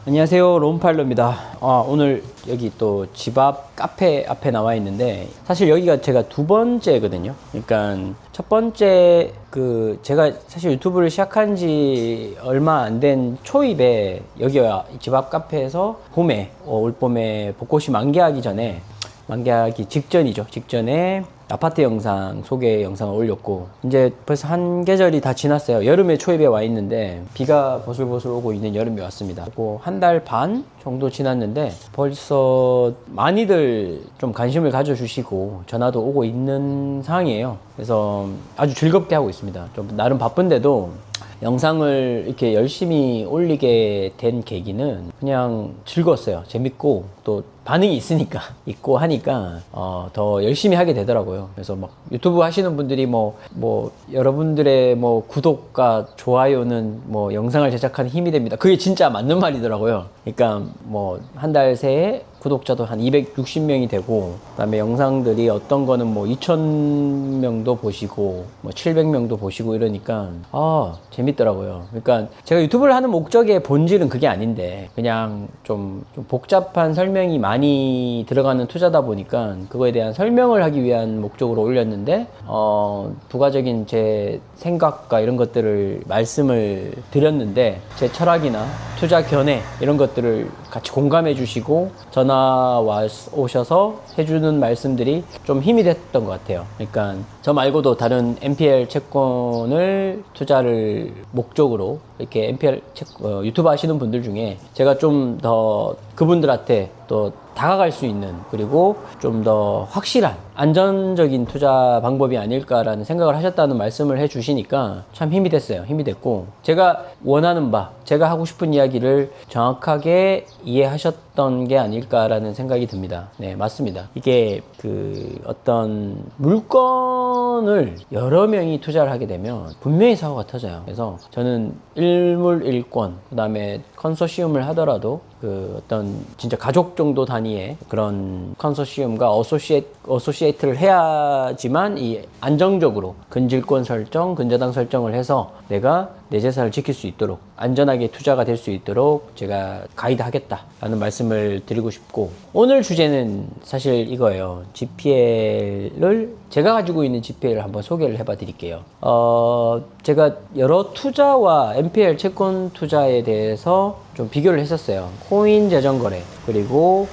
안녕하세요, 롬팔로입니다. 오늘 여기 또 집 앞 카페 앞에 나와 있는데, 사실 여기가 제가 두 번째거든요. 그러니까 첫 번째 제가 사실 유튜브를 시작한 지 얼마 안 된 초입에 여기가 집 앞 카페에서 봄에 올 봄에 벚꽃이 만개하기 직전이죠. 직전에 아파트 영상 소개 영상을 올렸고, 이제 벌써 한 계절이 다 지났어요. 여름의 초입에 와 있는데 비가 보슬보슬 오고 있는 여름이 왔습니다. 그리고 한 달 반 정도 지났는데 벌써 많이들 좀 관심을 가져주시고 전화도 오고 있는 상황이에요. 그래서 아주 즐겁게 하고 있습니다. 좀 나름 바쁜데도 영상을 이렇게 열심히 올리게 된 계기는 그냥 즐거웠어요. 재밌고 또 반응이 있고 하니까 더 열심히 하게 되더라고요. 그래서 막 유튜브 하시는 분들이 여러분들의 구독과 좋아요는 영상을 제작하는 힘이 됩니다. 그게 진짜 맞는 말이더라고요. 그러니까 한 달 새에 구독자도 한 260명이 되고, 그다음에 영상들이 어떤 거는 2,000명도 보시고 700명도 보시고 이러니까 재밌더라고요. 그러니까 제가 유튜브를 하는 목적의 본질은 그게 아닌데, 그냥 좀 복잡한 설명이 많이 들어가는 투자다 보니까 그거에 대한 설명을 하기 위한 목적으로 올렸는데, 부가적인 제 생각과 이런 것들을 말씀을 드렸는데, 제 철학이나 투자 견해 이런 것들을 같이 공감해 주시고 전화 오셔서 해주는 말씀들이 좀 힘이 됐던 것 같아요. 그러니까 저 말고도 다른 NPL 채권을 투자를 목적으로 이렇게 유튜브 하시는 분들 중에 제가 좀 더 그분들한테 또 다가갈 수 있는, 그리고 좀 더 확실한 안전적인 투자 방법이 아닐까라는 생각을 하셨다는 말씀을 해 주시니까 참 힘이 됐어요. 힘이 됐고, 제가 원하는 바, 제가 하고 싶은 이야기를 정확하게 이해하셨던 게 아닐까라는 생각이 듭니다. 네, 맞습니다. 이게 어떤 물건을 여러 명이 투자를 하게 되면 분명히 사고가 터져요. 그래서 저는 일물일권, 그 다음에 컨소시엄을 하더라도 어떤 진짜 가족 정도 단위의 그런 컨소시엄과 어소시에이트를 해야지만 이 안정적으로 근질권 설정, 근저당 설정을 해서 내가 내 재산을 지킬 수 있도록, 안전하게 투자가 될 수 있도록 제가 가이드 하겠다라는 말씀을 드리고 싶고, 오늘 주제는 사실 이거예요. 제가 가지고 있는 GPL을 한번 소개를 해봐 드릴게요. 제가 여러 투자와 NPL 채권 투자에 대해서 좀 비교를 했었어요. 코인 재정거래, 그리고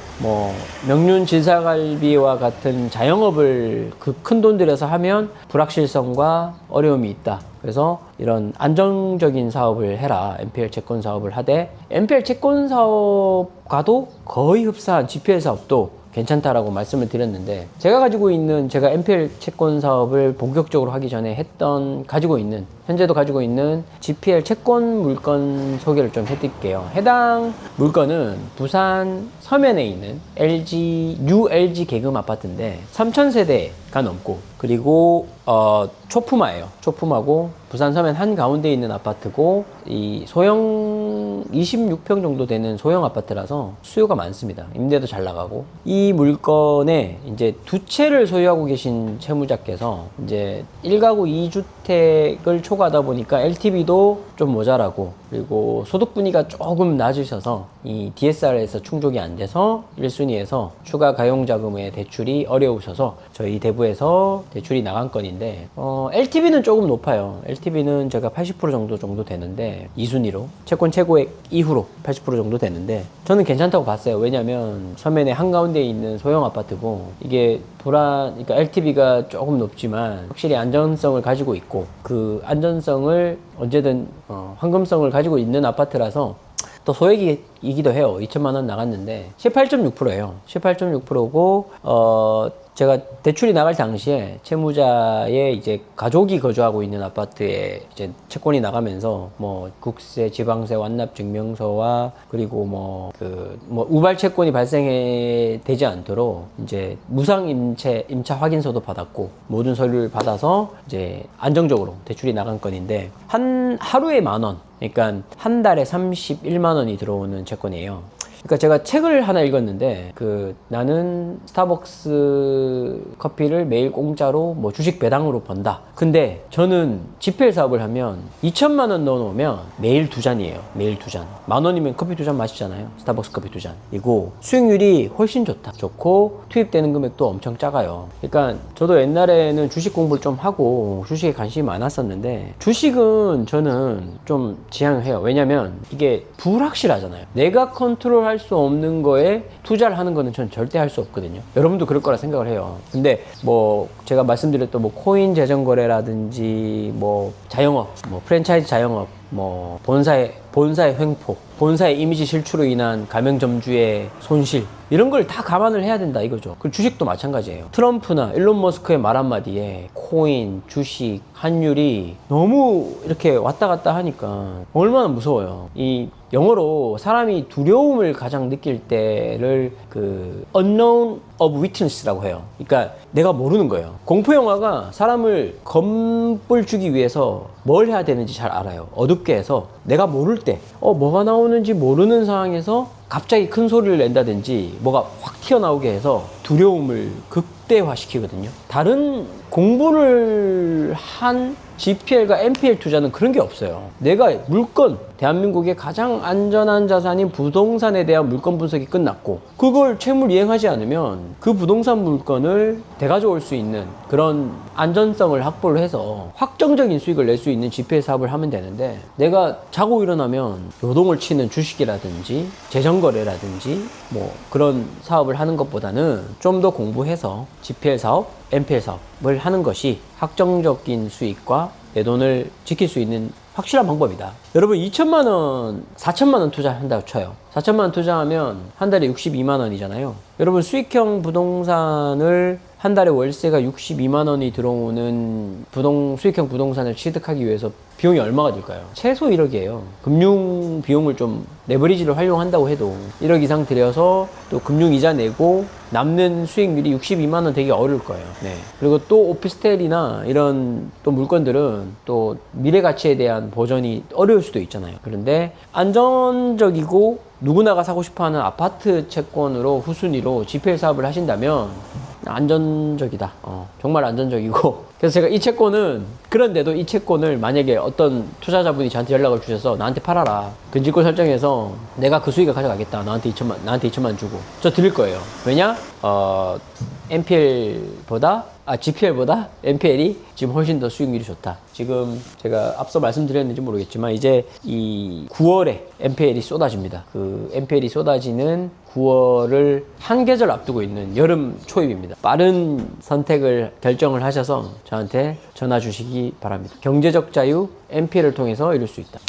명륜 질사갈비와 같은 자영업을 큰 돈 들여서 하면 불확실성과 어려움이 있다. 그래서 이런 안정적인 사업을 해라. NPL 채권 사업을 하되, NPL 채권 사업과도 거의 흡사한 GPL 사업도 괜찮다라고 말씀을 드렸는데, 제가 NPL 채권 사업을 본격적으로 하기 전에 현재도 가지고 있는 GPL 채권 물건 소개를 좀 해드릴게요. 해당 물건은 부산 서면에 있는 뉴 LG 계급 아파트인데 3,000세대가 넘고, 그리고 초품화예요. 초품화고 부산 서면 한가운데 있는 아파트고, 이 소형 26평 정도 되는 소형 아파트라서 수요가 많습니다. 임대도 잘 나가고, 이 물건에 이제 두 채를 소유하고 계신 채무자께서 이제 1가구 2주택을 초과하다 보니까 LTV도 좀 모자라고, 그리고 소득 분위기가 조금 낮으셔서 이 DSR에서 충족이 안 돼서 1순위에서 추가 가용자금의 대출이 어려우셔서 저희 대부에서 대출이 나간 건인데, LTV는 조금 높아요. LTV는 제가 80% 정도 되는데, 2순위로 채권 최고액 이후로 80% 정도 되는데 저는 괜찮다고 봤어요. 왜냐면 서면의 한가운데 있는 소형 아파트고, 이게 그러니까 LTV가 조금 높지만 확실히 안전성을 가지고 있고, 그 안전성을 언제든 황금성을 가지고 있는 아파트라서 또 소액이기도 해요. 2천만 원 나갔는데 18.6%예요. 18.6%고, 제가 대출이 나갈 당시에 채무자의 이제 가족이 거주하고 있는 아파트에 이제 채권이 나가면서 국세, 지방세, 완납 증명서와, 그리고 우발 채권이 발생되지 않도록 이제 무상 임차 확인서도 받았고, 모든 서류를 받아서 이제 안정적으로 대출이 나간 건인데, 하루에 10,000원, 그러니까 한 달에 31만 원이 들어오는 채권이에요. 그러니까 제가 책을 하나 읽었는데 나는 스타벅스 커피를 매일 공짜로 뭐 주식 배당으로 번다. 근데 저는 지필 사업을 하면 2천만 원 넣어놓으면 매일 2잔이에요. 매일 2잔. 10,000원이면 커피 2잔 마시잖아요. 스타벅스 커피 2잔. 이고 수익률이 훨씬 좋고 투입되는 금액도 엄청 작아요. 그러니까 저도 옛날에는 주식 공부를 좀 하고 주식에 관심이 많았었는데 주식은 저는 좀 지양해요. 왜냐면 이게 불확실하잖아요. 내가 컨트롤할 수 없는 거에 투자를 하는 거는 전 절대 할 수 없거든요. 여러분도 그럴 거라 생각을 해요. 근데 뭐 제가 말씀드렸던 뭐 코인 재정거래라든지 뭐 자영업, 뭐 프랜차이즈 자영업, 뭐 본사의 횡포, 본사의 이미지 실추로 인한 가맹점주의 손실, 이런 걸 다 감안을 해야 된다 이거죠. 그 주식도 마찬가지예요. 트럼프나 일론 머스크의 말 한마디에 코인, 주식, 환율이 너무 이렇게 왔다 갔다 하니까 얼마나 무서워요. 이 영어로 사람이 두려움을 가장 느낄 때를 unknown of witness라고 해요. 그러니까 내가 모르는 거예요. 공포 영화가 사람을 겁을 주기 위해서 뭘 해야 되는지 잘 알아요. 어둡게 해서 내가 모를 때 뭐가 나오는지 모르는 상황에서 갑자기 큰 소리를 낸다든지 뭐가 확 튀어나오게 해서 두려움을 극대화시키거든요. 다른 공부를 한 GPL과 NPL 투자는 그런 게 없어요. 내가 물건, 대한민국의 가장 안전한 자산인 부동산에 대한 물건 분석이 끝났고 그걸 채무 이행하지 않으면 그 부동산 물건을 되가져올 수 있는 그런 안전성을 확보를 해서 확정적인 수익을 낼 수 있는 GPL 사업을 하면 되는데, 내가 자고 일어나면 요동을 치는 주식이라든지 재정거래라든지 뭐 그런 사업을 하는 것보다는 좀 더 공부해서 GPL 사업, NPL 사업을 하는 것이 확정적인 수익과 내 돈을 지킬 수 있는 확실한 방법이다. 여러분 2천만 원, 4천만 원 투자한다고 쳐요. 4천만 원 투자하면 한 달에 62만 원이잖아요. 여러분 수익형 부동산을 한 달에 월세가 62만 원이 들어오는 수익형 부동산을 취득하기 위해서 비용이 얼마가 들까요? 최소 1억이에요. 금융 비용을 좀 레버리지를 활용한다고 해도 1억 이상 들여서 또 금융이자 내고 남는 수익률이 62만 원 되기 어려울 거예요. 네. 그리고 또 오피스텔이나 이런 또 물건들은 또 미래 가치에 대한 보전이 어려울 수도 있잖아요. 그런데 안전적이고 누구나가 사고 싶어하는 아파트 채권으로 후순위로 GPL 사업을 하신다면 안전적이다. 정말 안전적이고. 그래서 제가 이 채권은, 그런데도 이 채권을 만약에 어떤 투자자분이 저한테 연락을 주셔서 나한테 팔아라, 근질권 설정해서 내가 그 수익을 가져가겠다, 나한테 2천만 주고, 저 드릴 거예요. 왜냐? GPL보다 NPL이 지금 훨씬 더 수익률이 좋다. 지금 제가 앞서 말씀드렸는지 모르겠지만 이제 이 9월에 NPL이 쏟아집니다. 그 NPL이 쏟아지는 9월을 한 계절 앞두고 있는 여름 초입입니다. 빠른 결정을 하셔서 저한테 전화 주시기 바랍니다. 경제적 자유 NPL을 통해서 이룰 수 있다.